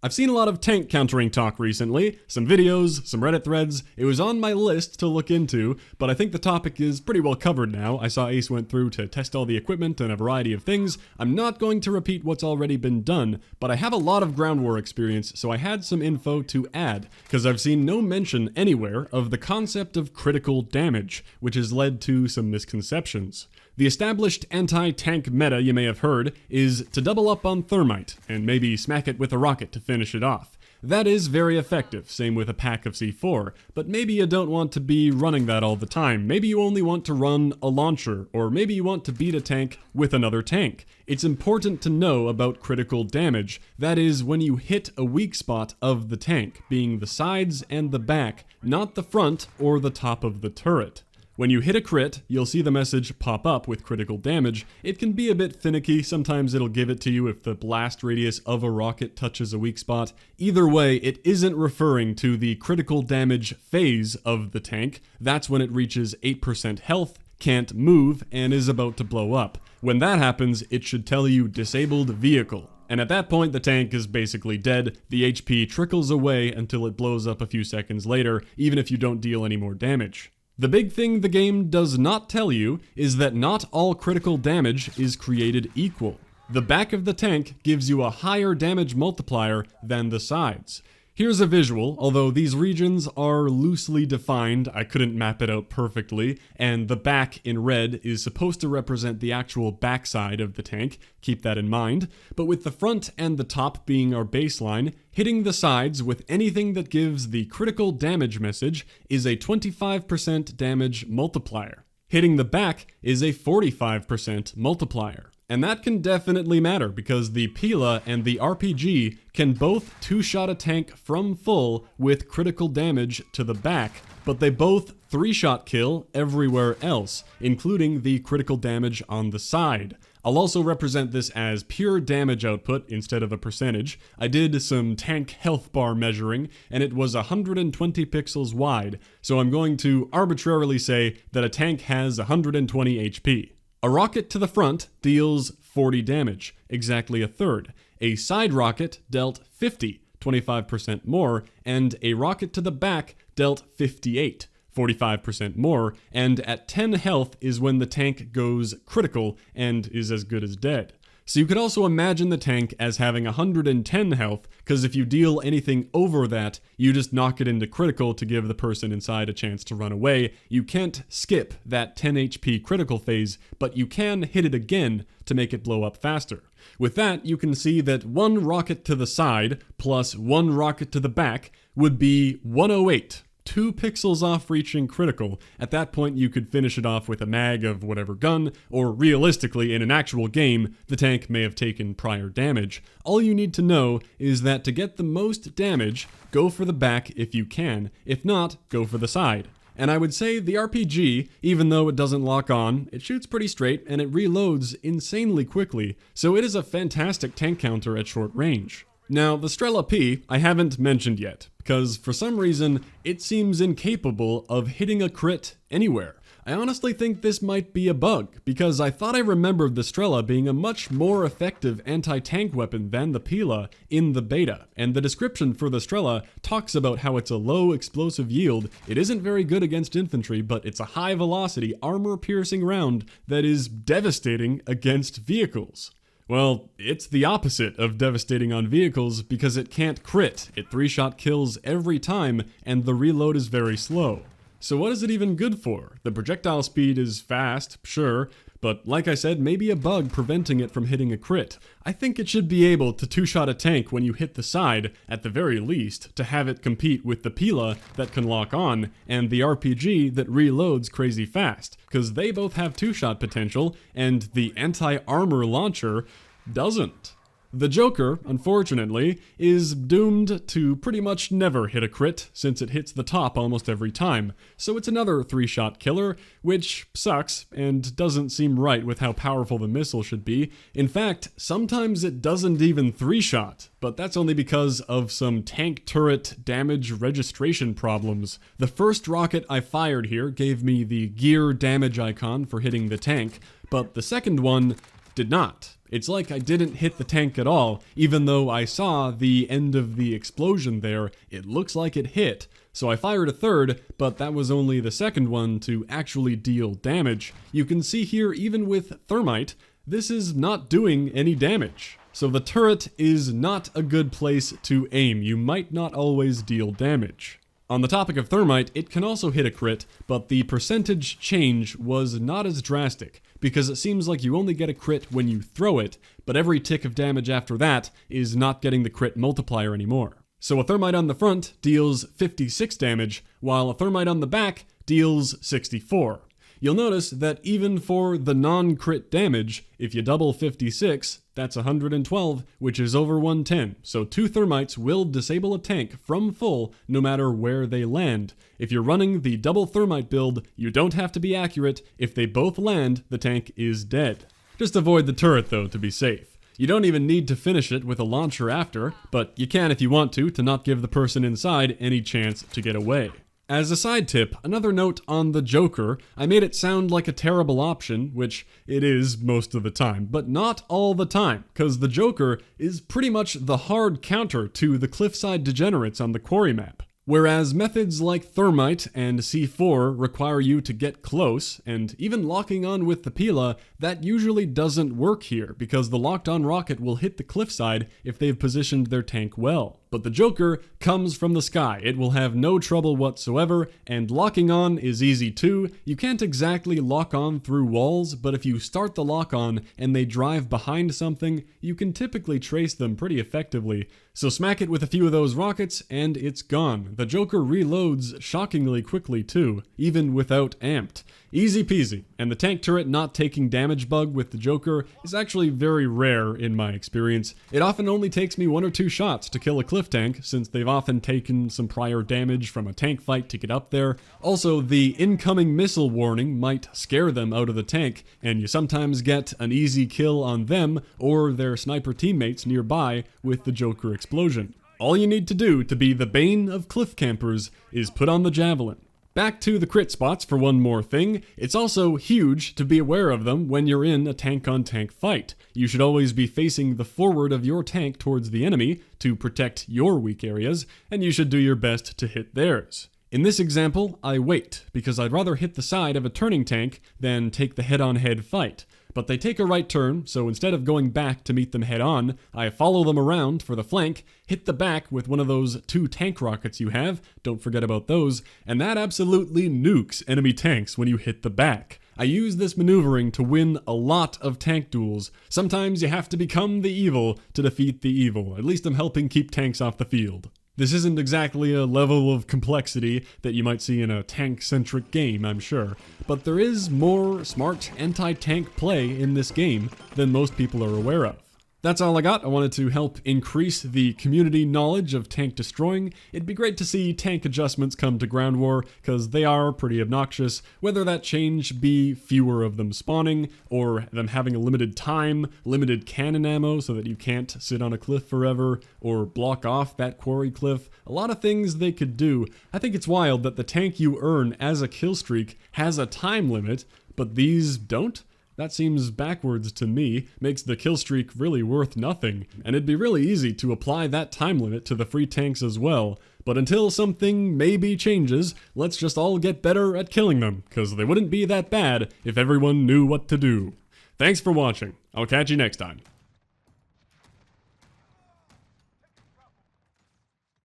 I've seen a lot of tank countering talk recently, some videos, some Reddit threads. It was on my list to look into, but I think the topic is pretty well covered now. I saw Ace went through to test all the equipment and a variety of things. I'm not going to repeat what's already been done, but I have a lot of ground war experience, so I had some info to add, because I've seen no mention anywhere of the concept of critical damage, which has led to some misconceptions. The established anti-tank meta you may have heard is to double up on Thermite, and maybe smack it with a rocket to finish it off. That is very effective, same with a pack of C4, but maybe you don't want to be running that all the time. Maybe you only want to run a launcher, or maybe you want to beat a tank with another tank. It's important to know about critical damage, that is when you hit a weak spot of the tank, being the sides and the back, not the front or the top of the turret. When you hit a crit, you'll see the message pop up with critical damage. It can be a bit finicky, sometimes it'll give it to you if the blast radius of a rocket touches a weak spot. Either way, it isn't referring to the critical damage phase of the tank. That's when it reaches 8% health, can't move, and is about to blow up. When that happens, it should tell you disabled vehicle. And at that point, the tank is basically dead. The HP trickles away until it blows up a few seconds later, even if you don't deal any more damage. The big thing the game does not tell you is that not all critical damage is created equal. The back of the tank gives you a higher damage multiplier than the sides. Here's a visual, although these regions are loosely defined, I couldn't map it out perfectly, and the back in red is supposed to represent the actual backside of the tank, keep that in mind, but with the front and the top being our baseline, hitting the sides with anything that gives the critical damage message is a 25% damage multiplier. Hitting the back is a 45% multiplier. And that can definitely matter because the PILA and the RPG can both two-shot a tank from full with critical damage to the back, but they both three-shot kill everywhere else, including the critical damage on the side. I'll also represent this as pure damage output instead of a percentage. I did some tank health bar measuring, and it was 120 pixels wide, so I'm going to arbitrarily say that a tank has 120 HP. A rocket to the front deals 40 damage, exactly a third. A side rocket dealt 50, 25% more, and a rocket to the back dealt 58, 45% more, and at 10 health is when the tank goes critical and is as good as dead. So you could also imagine the tank as having 110 health, because if you deal anything over that, you just knock it into critical to give the person inside a chance to run away. You can't skip that 10 HP critical phase, but you can hit it again to make it blow up faster. With that, you can see that one rocket to the side plus one rocket to the back would be 108. 2 pixels off reaching critical. At that point, you could finish it off with a mag of whatever gun, or realistically, in an actual game, the tank may have taken prior damage. All you need to know is that to get the most damage, go for the back if you can. If not, go for the side. And I would say the RPG, even though it doesn't lock on, it shoots pretty straight and it reloads insanely quickly, so it is a fantastic tank counter at short range. Now, the Strela-P I haven't mentioned yet, because for some reason, it seems incapable of hitting a crit anywhere. I honestly think this might be a bug, because I thought I remembered the Strela being a much more effective anti-tank weapon than the PILA in the beta, and the description for the Strela talks about how it's a low explosive yield, it isn't very good against infantry, but it's a high velocity, armor-piercing round that is devastating against vehicles. Well, it's the opposite of devastating on vehicles because it can't crit. It 3-shot kills every time, and the reload is very slow. So what is it even good for? The projectile speed is fast, sure, but like I said, maybe a bug preventing it from hitting a crit. I think it should be able to 2-shot a tank when you hit the side, at the very least, to have it compete with the PILA that can lock on, and the RPG that reloads crazy fast, because they both have 2-shot potential, and the anti-armor launcher doesn't. The JOKR, unfortunately, is doomed to pretty much never hit a crit, since it hits the top almost every time, so it's another 3-shot killer, which sucks, and doesn't seem right with how powerful the missile should be. In fact, sometimes it doesn't even 3-shot, but that's only because of some tank turret damage registration problems. The first rocket I fired here gave me the gear damage icon for hitting the tank, but the second one did not. It's like I didn't hit the tank at all, even though I saw the end of the explosion there. It looks like it hit. So I fired a third, but that was only the second one to actually deal damage. You can see here, even with Thermite, this is not doing any damage. So the turret is not a good place to aim. You might not always deal damage. On the topic of Thermite, it can also hit a crit, but the percentage change was not as drastic, because it seems like you only get a crit when you throw it, but every tick of damage after that is not getting the crit multiplier anymore. So a Thermite on the front deals 56 damage, while a Thermite on the back deals 64. You'll notice that even for the non-crit damage, if you double 56, that's 112, which is over 110. So 2 Thermites will disable a tank from full no matter where they land. If you're running the double Thermite build, you don't have to be accurate. If they both land, the tank is dead. Just avoid the turret though to be safe. You don't even need to finish it with a launcher after, but you can if you want to not give the person inside any chance to get away. As a side tip, another note on the JOKR, I made it sound like a terrible option, which it is most of the time, but not all the time, because the JOKR is pretty much the hard counter to the cliffside degenerates on the Quarry map. Whereas methods like Thermite and C4 require you to get close, and even locking on with the PILA, that usually doesn't work here, because the locked-on rocket will hit the cliffside if they've positioned their tank well. But the JOKR comes from the sky. It will have no trouble whatsoever, and locking on is easy too. You can't exactly lock on through walls, but if you start the lock on and they drive behind something, you can typically trace them pretty effectively. So smack it with a few of those rockets, and it's gone. The JOKR reloads shockingly quickly too, even without amped. Easy peasy, and the tank turret not taking damage bug with the JOKR is actually very rare in my experience. It often only takes me 1 or 2 shots to kill a cliff tank, since they've often taken some prior damage from a tank fight to get up there. Also, the incoming missile warning might scare them out of the tank, and you sometimes get an easy kill on them or their sniper teammates nearby with the JOKR explosion. All you need to do to be the bane of cliff campers is put on the javelin. Back to the crit spots for one more thing. It's also huge to be aware of them when you're in a tank-on-tank fight. You should always be facing the forward of your tank towards the enemy to protect your weak areas, and you should do your best to hit theirs. In this example, I wait, because I'd rather hit the side of a turning tank than take the head-on-head fight. But they take a right turn, so instead of going back to meet them head-on, I follow them around for the flank, hit the back with one of those 2 tank rockets you have, don't forget about those, and that absolutely nukes enemy tanks when you hit the back. I use this maneuvering to win a lot of tank duels. Sometimes you have to become the evil to defeat the evil. At least I'm helping keep tanks off the field. This isn't exactly a level of complexity that you might see in a tank-centric game, I'm sure, but there is more smart anti-tank play in this game than most people are aware of. That's all I got. I wanted to help increase the community knowledge of tank destroying. It'd be great to see tank adjustments come to Ground War, because they are pretty obnoxious, whether that change be fewer of them spawning, or them having a limited time, limited cannon ammo so that you can't sit on a cliff forever, or block off that quarry cliff. A lot of things they could do. I think it's wild that the tank you earn as a kill streak has a time limit, but these don't? That seems backwards to me, makes the kill streak really worth nothing, and it'd be really easy to apply that time limit to the free tanks as well. But until something maybe changes, let's just all get better at killing them, cause they wouldn't be that bad if everyone knew what to do. Thanks for watching. I'll catch you next time.